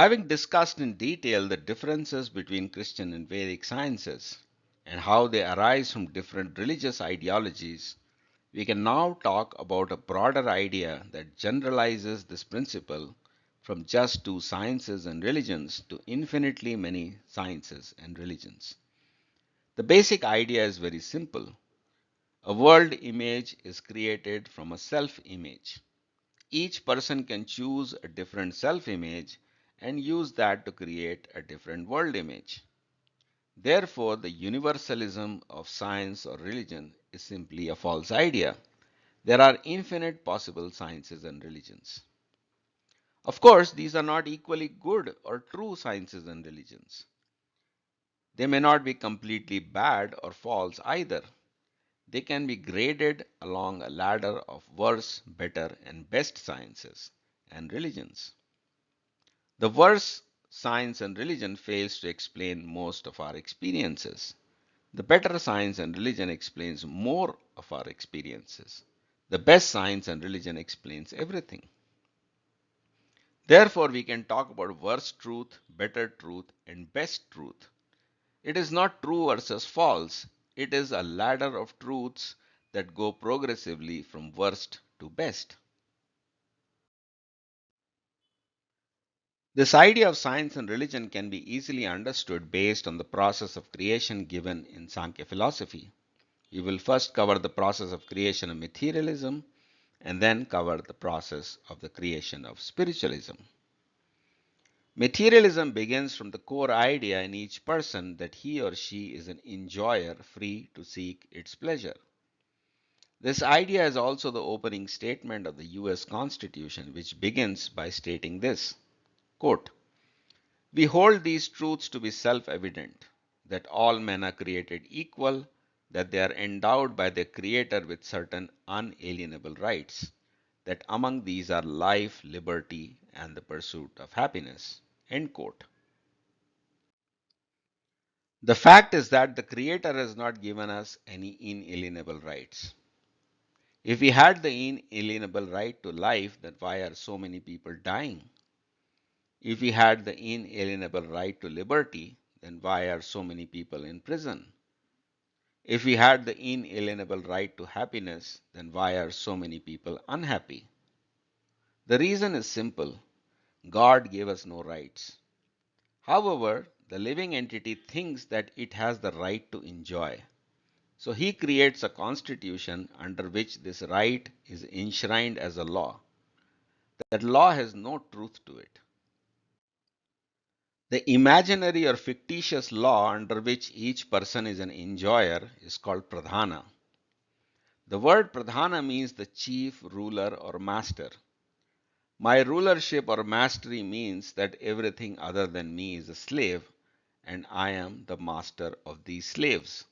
Having discussed in detail the differences between Christian and Vedic sciences and how they arise from different religious ideologies, we can now talk about a broader idea that generalizes this principle from just two sciences and religions to infinitely many sciences and religions. The basic idea is very simple. A world image is created from a self image. Each person can choose a different self image and use that to create a different world image. Therefore, the universalism of science or religion is simply a false idea. There are infinite possible sciences and religions. Of course, these are not equally good or true sciences and religions. They may not be completely bad or false either. They can be graded along a ladder of worse, better, and best sciences and religions. The worse science and religion fails to explain most of our experiences. The better science and religion explains more of our experiences. The best science and religion explains everything. Therefore, we can talk about worse truth, better truth, and best truth. It is not true versus false. It is a ladder of truths that go progressively from worst to best. This idea of science and religion can be easily understood based on the process of creation given in Sankhya philosophy. We will first cover the process of creation of materialism and then cover the process of the creation of spiritualism. Materialism begins from the core idea in each person that he or she is an enjoyer free to seek its pleasure. This idea is also the opening statement of the US Constitution, which begins by stating this quote, "We hold these truths to be self evident that all men are created equal, that they are endowed by their Creator with certain unalienable rights, that among these are life, liberty, and the pursuit of happiness." End quote. The fact is that the Creator has not given us any inalienable rights. If we had the inalienable right to life, then why are so many people dying? If we had the inalienable right to liberty, then why are so many people in prison? If we had the inalienable right to happiness, then why are so many people unhappy? The reason is simple. God gave us no rights. However, the living entity thinks that it has the right to enjoy. So he creates a constitution under which this right is enshrined as a law. That law has no truth to it. The imaginary or fictitious law under which each person is an enjoyer is called pradhana. The word pradhana means the chief, ruler, or master. My rulership or mastery means that everything other than me is a slave, and I am the master of these slaves.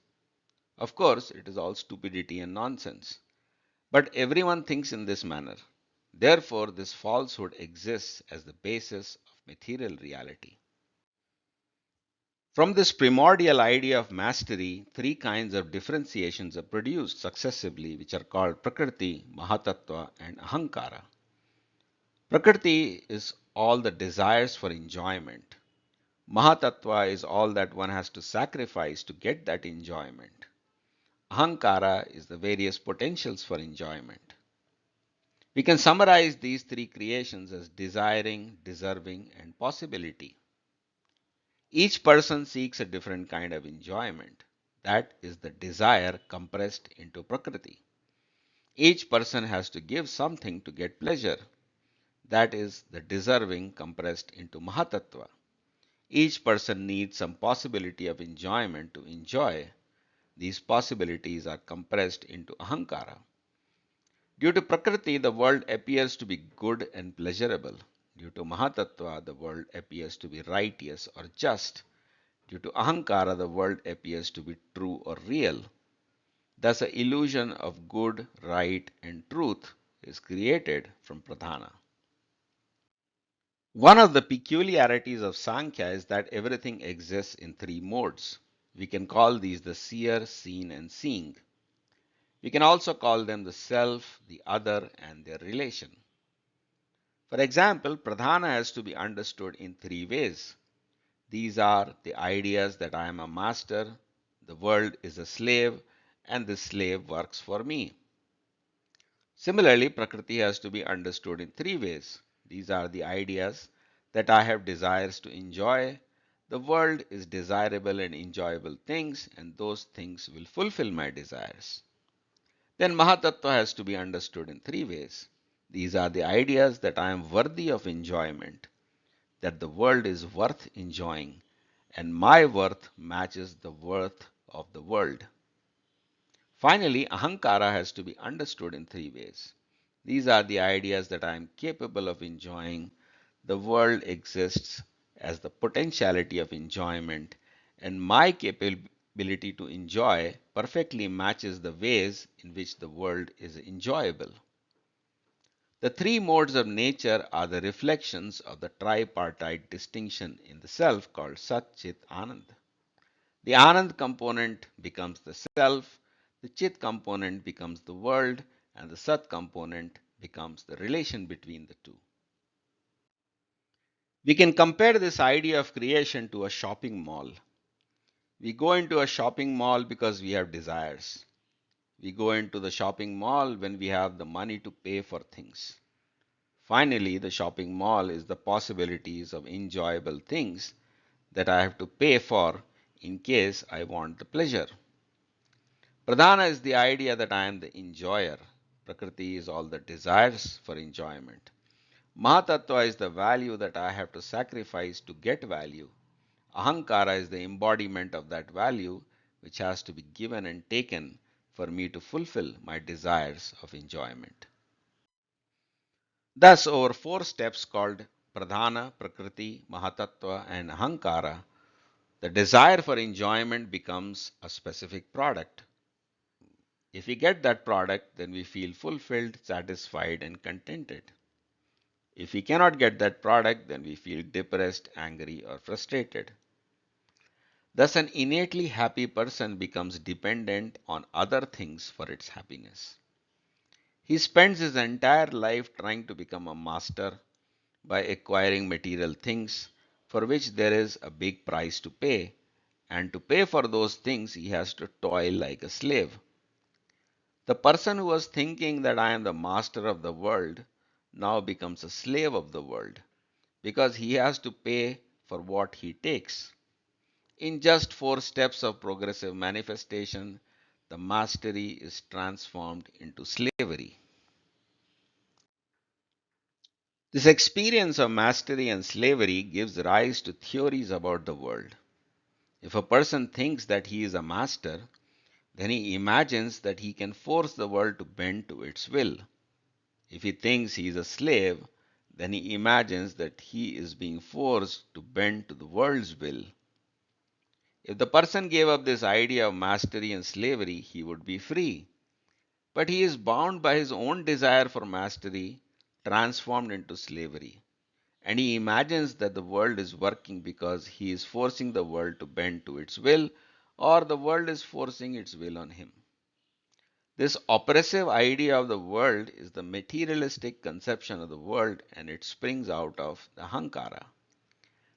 Of course, it is all stupidity and nonsense. But everyone thinks in this manner. Therefore, this falsehood exists as the basis of material reality. From this primordial idea of mastery, three kinds of differentiations are produced successively, which are called Prakriti, Mahatattva, and Ahankara. Prakriti is all the desires for enjoyment. Mahatattva is all that one has to sacrifice to get that enjoyment. Ahankara is the various potentials for enjoyment. We can summarize these three creations as desiring, deserving, and possibility. Each person seeks a different kind of enjoyment. That is the desire compressed into Prakriti. Each person has to give something to get pleasure. That is the deserving compressed into Mahatattva. Each person needs some possibility of enjoyment to enjoy. These possibilities are compressed into Ahankara. Due to Prakriti, the world appears to be good and pleasurable. Due to Mahatattva, the world appears to be righteous or just. Due to Ahankara, the world appears to be true or real. Thus, an illusion of good, right, and truth is created from Pradhana. One of the peculiarities of Sankhya is that everything exists in three modes. We can call these the seer, seen, and seeing. We can also call them the self, the other, and their relation. For example, pradhana has to be understood in three ways. These are the ideas that I am a master, the world is a slave, and the slave works for me. Similarly, Prakriti has to be understood in three ways. These are the ideas that I have desires to enjoy, the world is desirable and enjoyable things, and those things will fulfill my desires. Then Mahatattva has to be understood in three ways. These are the ideas that I am worthy of enjoyment, that the world is worth enjoying, and my worth matches the worth of the world. Finally, Ahankara has to be understood in three ways. These are the ideas that I am capable of enjoying, the world exists as the potentiality of enjoyment, and my capability to enjoy perfectly matches the ways in which the world is enjoyable. The three modes of nature are the reflections of the tripartite distinction in the self called Sat Chit Anand. The Anand component becomes the self, the Chit component becomes the world, and the Sat component becomes the relation between the two. We can compare this idea of creation to a shopping mall. We go into a shopping mall because we have desires. We go into the shopping mall when we have the money to pay for things. Finally, the shopping mall is the possibilities of enjoyable things that I have to pay for in case I want the pleasure. Pradhana is the idea that I am the enjoyer. Prakriti is all the desires for enjoyment. Mahatattva is the value that I have to sacrifice to get value. Ahankara is the embodiment of that value which has to be given and taken for me to fulfill my desires of enjoyment. Thus, over four steps called Pradhana, Prakriti, Mahatattva, and Ahankara, the desire for enjoyment becomes a specific product. If we get that product, then we feel fulfilled, satisfied, and contented. If we cannot get that product, then we feel depressed, angry, or frustrated. Thus, an innately happy person becomes dependent on other things for its happiness. He spends his entire life trying to become a master by acquiring material things for which there is a big price to pay, and to pay for those things he has to toil like a slave. The person who was thinking that I am the master of the world now becomes a slave of the world because he has to pay for what he takes. In just four steps of progressive manifestation, the mastery is transformed into slavery. This experience of mastery and slavery gives rise to theories about the world. If a person thinks that he is a master, then he imagines that he can force the world to bend to its will. If he thinks he is a slave, then he imagines that he is being forced to bend to the world's will. If the person gave up this idea of mastery and slavery, he would be free. But he is bound by his own desire for mastery, transformed into slavery. And he imagines that the world is working because he is forcing the world to bend to its will, or the world is forcing its will on him. This oppressive idea of the world is the materialistic conception of the world, and it springs out of the Hankara.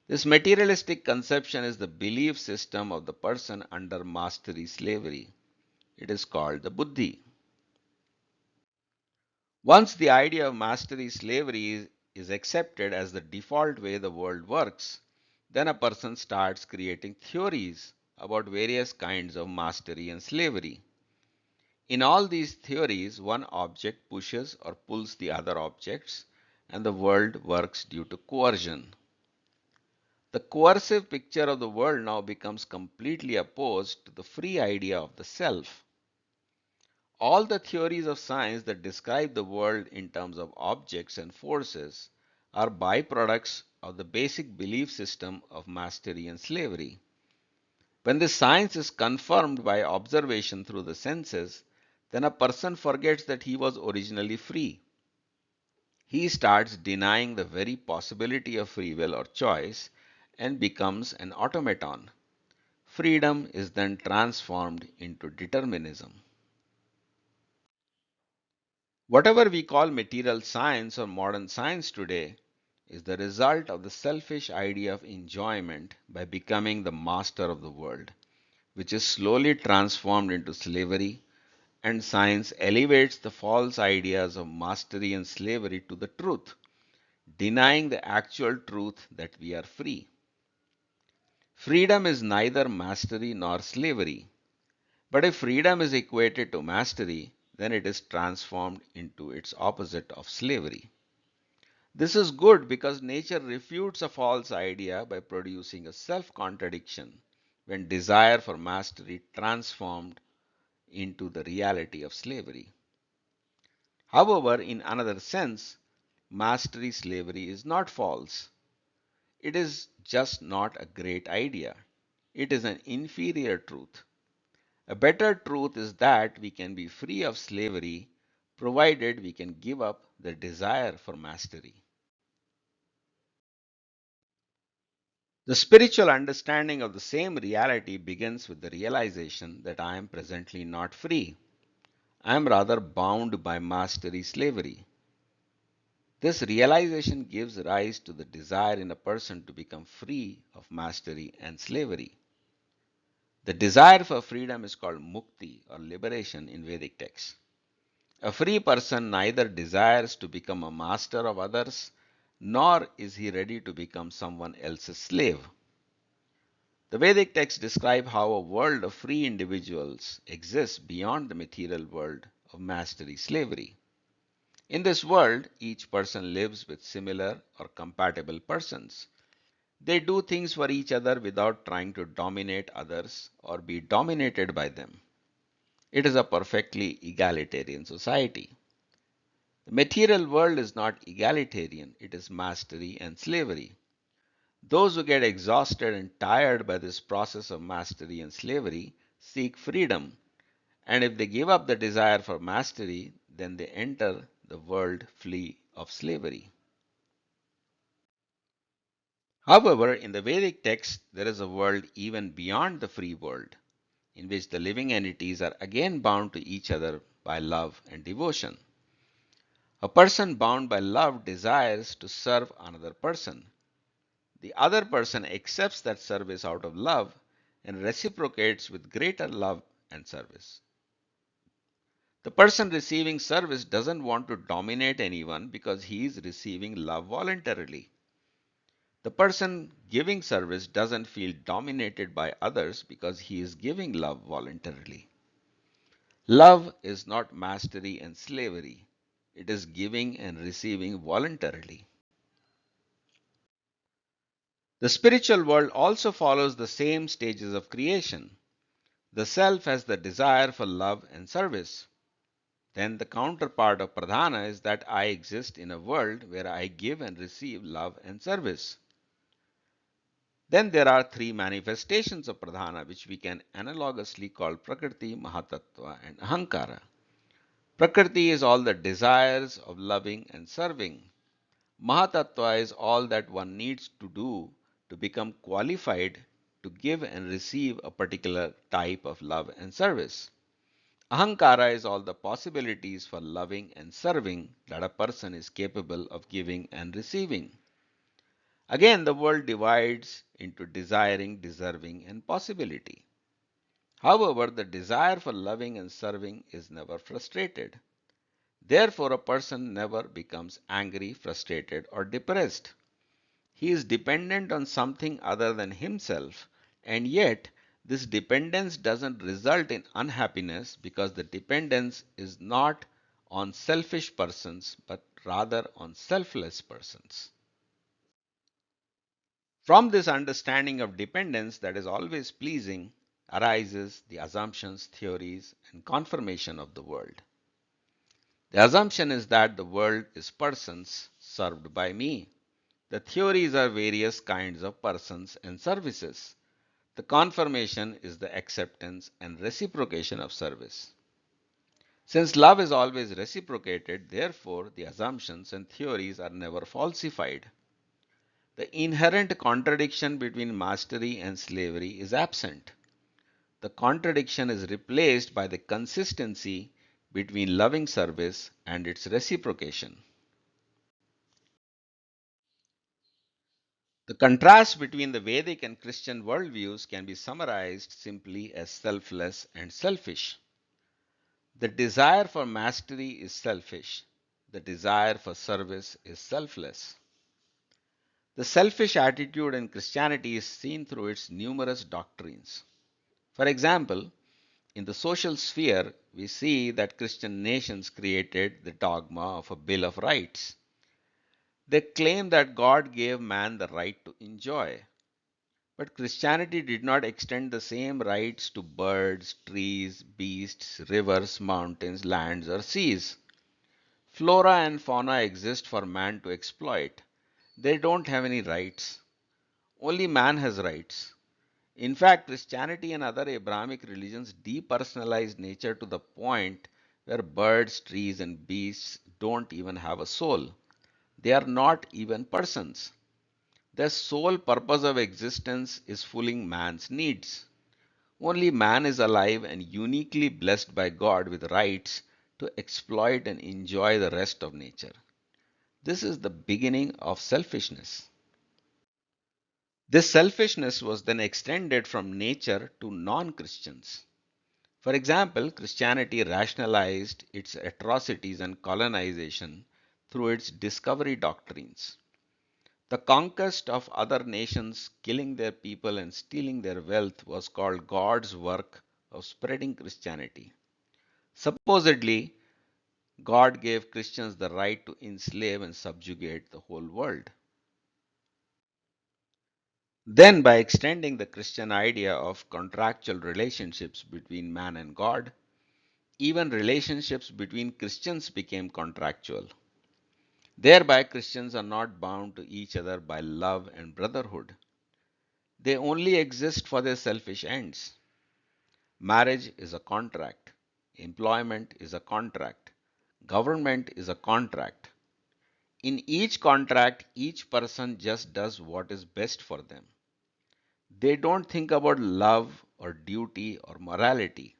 This materialistic conception is the belief system of the person under mastery slavery. It is called the Buddhi. Once the idea of mastery slavery is accepted as the default way the world works, then a person starts creating theories about various kinds of mastery and slavery. In all these theories, one object pushes or pulls the other objects, and the world works due to coercion. The coercive picture of the world now becomes completely opposed to the free idea of the self. All the theories of science that describe the world in terms of objects and forces are byproducts of the basic belief system of mastery and slavery. When this science is confirmed by observation through the senses, then a person forgets that he was originally free. He starts denying the very possibility of free will or choice and becomes an automaton. Freedom is then transformed into determinism. Whatever we call material science or modern science today is the result of the selfish idea of enjoyment by becoming the master of the world, which is slowly transformed into slavery, and science elevates the false ideas of mastery and slavery to the truth, denying the actual truth that we are free. Freedom is neither mastery nor slavery, but if freedom is equated to mastery, then it is transformed into its opposite of slavery. This is good because nature refutes a false idea by producing a self contradiction when desire for mastery transformed into the reality of slavery. However, in another sense, mastery slavery is not false. It is just not a great idea. It is an inferior truth. A better truth is that we can be free of slavery provided we can give up the desire for mastery. The spiritual understanding of the same reality begins with the realization that I am presently not free. I am rather bound by mastery slavery. This realization gives rise to the desire in a person to become free of mastery and slavery. The desire for freedom is called mukti or liberation in Vedic texts. A free person neither desires to become a master of others nor is he ready to become someone else's slave. The Vedic texts describe how a world of free individuals exists beyond the material world of mastery slavery. In this world, each person lives with similar or compatible persons. They do things for each other without trying to dominate others or be dominated by them. It is a perfectly egalitarian society. The material world is not egalitarian, it is mastery and slavery. Those who get exhausted and tired by this process of mastery and slavery seek freedom, and if they give up the desire for mastery, then they enter the world free of slavery. However, in the Vedic text, there is a world even beyond the free world, in which the living entities are again bound to each other by love and devotion. A person bound by love desires to serve another person. The other person accepts that service out of love and reciprocates with greater love and service. The person receiving service doesn't want to dominate anyone because he is receiving love voluntarily. The person giving service doesn't feel dominated by others because he is giving love voluntarily. Love is not mastery and slavery, it is giving and receiving voluntarily. The spiritual world also follows the same stages of creation. The self has the desire for love and service. Then the counterpart of pradhana is that I exist in a world where I give and receive love and service. Then there are three manifestations of pradhana which we can analogously call prakriti, mahatattva and ahankara. Prakriti is all the desires of loving and serving. Mahatattva is all that one needs to do to become qualified to give and receive a particular type of love and service. Ahankara is all the possibilities for loving and serving that a person is capable of giving and receiving. Again, the world divides into desiring, deserving, and possibility. However, the desire for loving and serving is never frustrated. Therefore, a person never becomes angry, frustrated, or depressed. He is dependent on something other than himself, and yet this dependence doesn't result in unhappiness because the dependence is not on selfish persons but rather on selfless persons. From this understanding of dependence that is always pleasing arises the assumptions, theories, and confirmation of the world. The assumption is that the world is persons served by me. The theories are various kinds of persons and services. The confirmation is the acceptance and reciprocation of service. Since love is always reciprocated, therefore the assumptions and theories are never falsified. The inherent contradiction between mastery and slavery is absent. The contradiction is replaced by the consistency between loving service and its reciprocation. The contrast between the Vedic and Christian worldviews can be summarized simply as selfless and selfish. The desire for mastery is selfish. The desire for service is selfless. The selfish attitude in Christianity is seen through its numerous doctrines. For example, in the social sphere, we see that Christian nations created the dogma of a Bill of Rights. They claim that God gave man the right to enjoy. But Christianity did not extend the same rights to birds, trees, beasts, rivers, mountains, lands, or seas. Flora and fauna exist for man to exploit. They don't have any rights. Only man has rights. In fact, Christianity and other Abrahamic religions depersonalize nature to the point where birds, trees, and beasts don't even have a soul. They are not even persons. Their sole purpose of existence is fulfilling man's needs. Only man is alive and uniquely blessed by God with rights to exploit and enjoy the rest of nature. This is the beginning of selfishness. This selfishness was then extended from nature to non Christians. For example, Christianity rationalized its atrocities and colonization through its discovery doctrines. The conquest of other nations, killing their people and stealing their wealth, was called God's work of spreading Christianity. Supposedly, God gave Christians the right to enslave and subjugate the whole world. Then, by extending the Christian idea of contractual relationships between man and God, even relationships between Christians became contractual. Thereby, Christians are not bound to each other by love and brotherhood. They only exist for their selfish ends. Marriage is a contract. Employment is a contract. Government is a contract. In each contract, each person just does what is best for them. They don't think about love or duty or morality.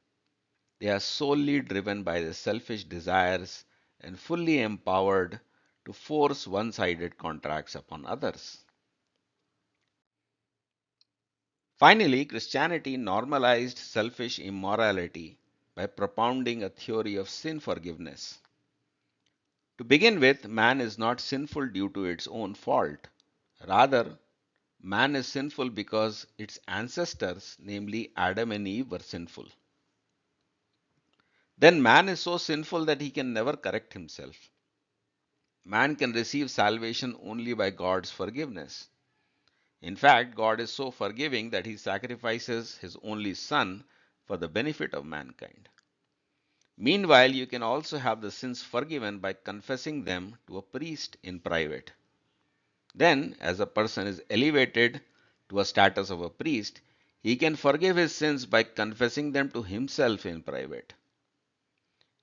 They are solely driven by their selfish desires and fully empowered to force one sided contracts upon others. Finally, Christianity normalized selfish immorality by propounding a theory of sin forgiveness. To begin with, man is not sinful due to its own fault. Rather, man is sinful because its ancestors, namely Adam and Eve, were sinful. Then man is so sinful that he can never correct himself. Man can receive salvation only by God's forgiveness. In fact, God is so forgiving that he sacrifices his only Son for the benefit of mankind. Meanwhile, you can also have the sins forgiven by confessing them to a priest in private. Then, as a person is elevated to a status of a priest, he can forgive his sins by confessing them to himself in private.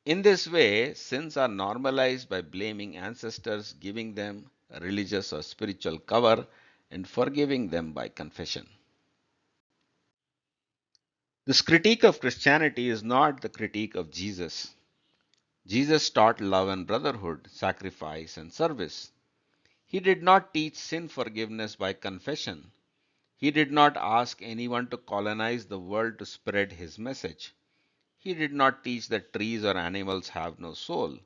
In this way, sins are normalized by blaming ancestors, giving them a religious or spiritual cover, and forgiving them by confession. This critique of Christianity is not the critique of Jesus. Jesus taught love and brotherhood, sacrifice and service. He did not teach sin forgiveness by confession. He did not ask anyone to colonize the world to spread his message. He did not teach that trees or animals have no soul.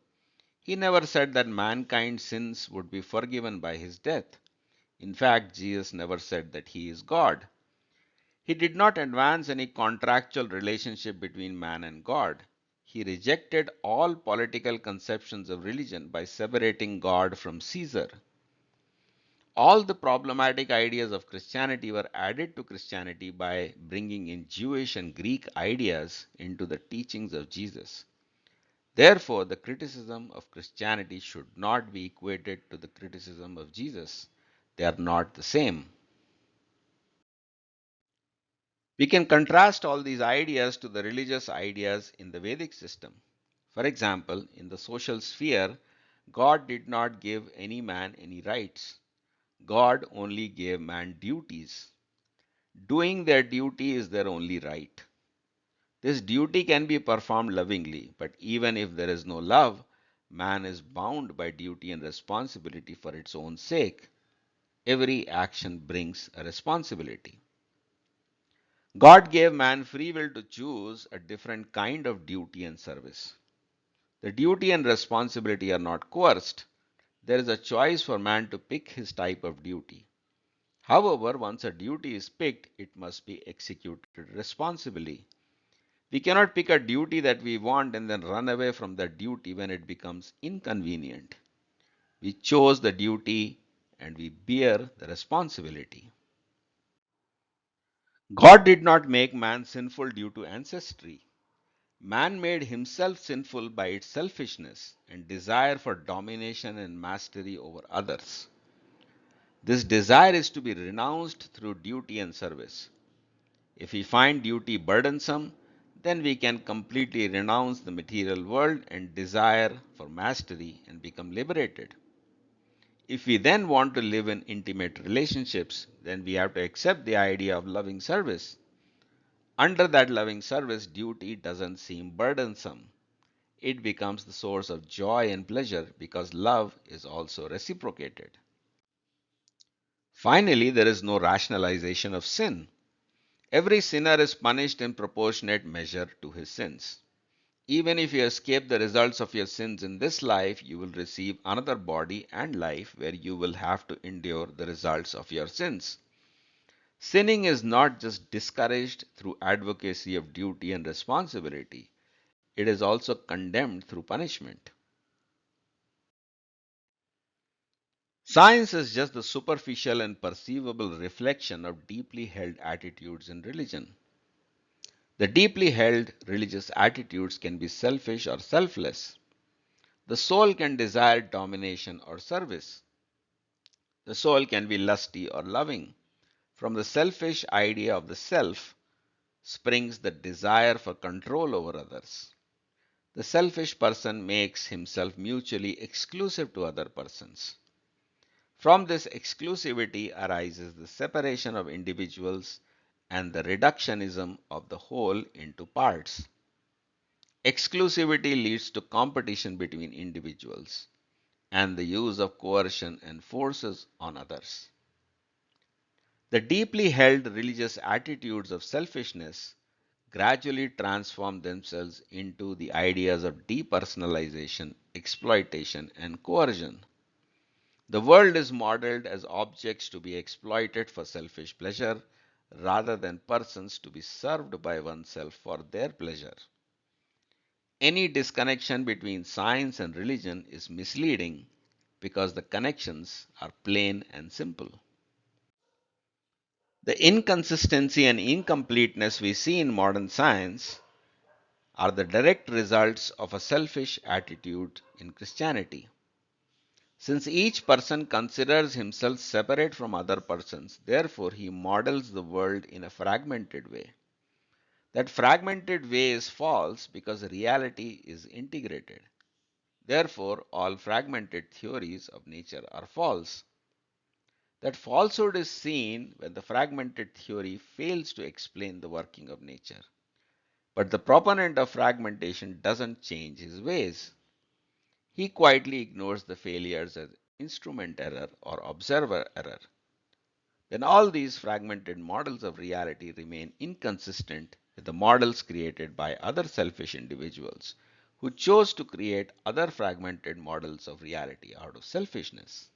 He never said that mankind's sins would be forgiven by his death. In fact, Jesus never said that he is God. He did not advance any contractual relationship between man and God. He rejected all political conceptions of religion by separating God from Caesar. All the problematic ideas of Christianity were added to Christianity by bringing in Jewish and Greek ideas into the teachings of Jesus. Therefore, the criticism of Christianity should not be equated to the criticism of Jesus. They are not the same. We can contrast all these ideas to the religious ideas in the Vedic system. For example, in the social sphere, God did not give any man any rights. God only gave man duties. Doing their duty is their only right. This duty can be performed lovingly, but even if there is no love, man is bound by duty and responsibility for its own sake. Every action brings a responsibility. God gave man free will to choose a different kind of duty and service. The duty and responsibility are not coerced. There is a choice for man to pick his type of duty. However, once a duty is picked, it must be executed responsibly. We cannot pick a duty that we want and then run away from that duty when it becomes inconvenient. We chose the duty and we bear the responsibility. God did not make man sinful due to ancestry. Man made himself sinful by its selfishness and desire for domination and mastery over others. This desire is to be renounced through duty and service. If we find duty burdensome, then we can completely renounce the material world and desire for mastery and become liberated. If we then want to live in intimate relationships, then we have to accept the idea of loving service. Under that loving service, duty doesn't seem burdensome. It becomes the source of joy and pleasure because love is also reciprocated. Finally, there is no rationalization of sin. Every sinner is punished in proportionate measure to his sins. Even if you escape the results of your sins in this life, you will receive another body and life where you will have to endure the results of your sins. Sinning is not just discouraged through advocacy of duty and responsibility, it is also condemned through punishment. Science is just the superficial and perceivable reflection of deeply held attitudes in religion. The deeply held religious attitudes can be selfish or selfless. The soul can desire domination or service. The soul can be lusty or loving. From the selfish idea of the self springs the desire for control over others. The selfish person makes himself mutually exclusive to other persons. From this exclusivity arises the separation of individuals and the reductionism of the whole into parts. Exclusivity leads to competition between individuals and the use of coercion and forces on others. The deeply held religious attitudes of selfishness gradually transform themselves into the ideas of depersonalization, exploitation, and coercion. The world is modeled as objects to be exploited for selfish pleasure rather than persons to be served by oneself for their pleasure. Any disconnection between science and religion is misleading because the connections are plain and simple. The inconsistency and incompleteness we see in modern science are the direct results of a selfish attitude in Christianity. Since each person considers himself separate from other persons, therefore he models the world in a fragmented way. That fragmented way is false because reality is integrated. Therefore, all fragmented theories of nature are false. That falsehood is seen when the fragmented theory fails to explain the working of nature. But the proponent of fragmentation doesn't change his ways. He quietly ignores the failures as instrument error or observer error. Then all these fragmented models of reality remain inconsistent with the models created by other selfish individuals who chose to create other fragmented models of reality out of selfishness.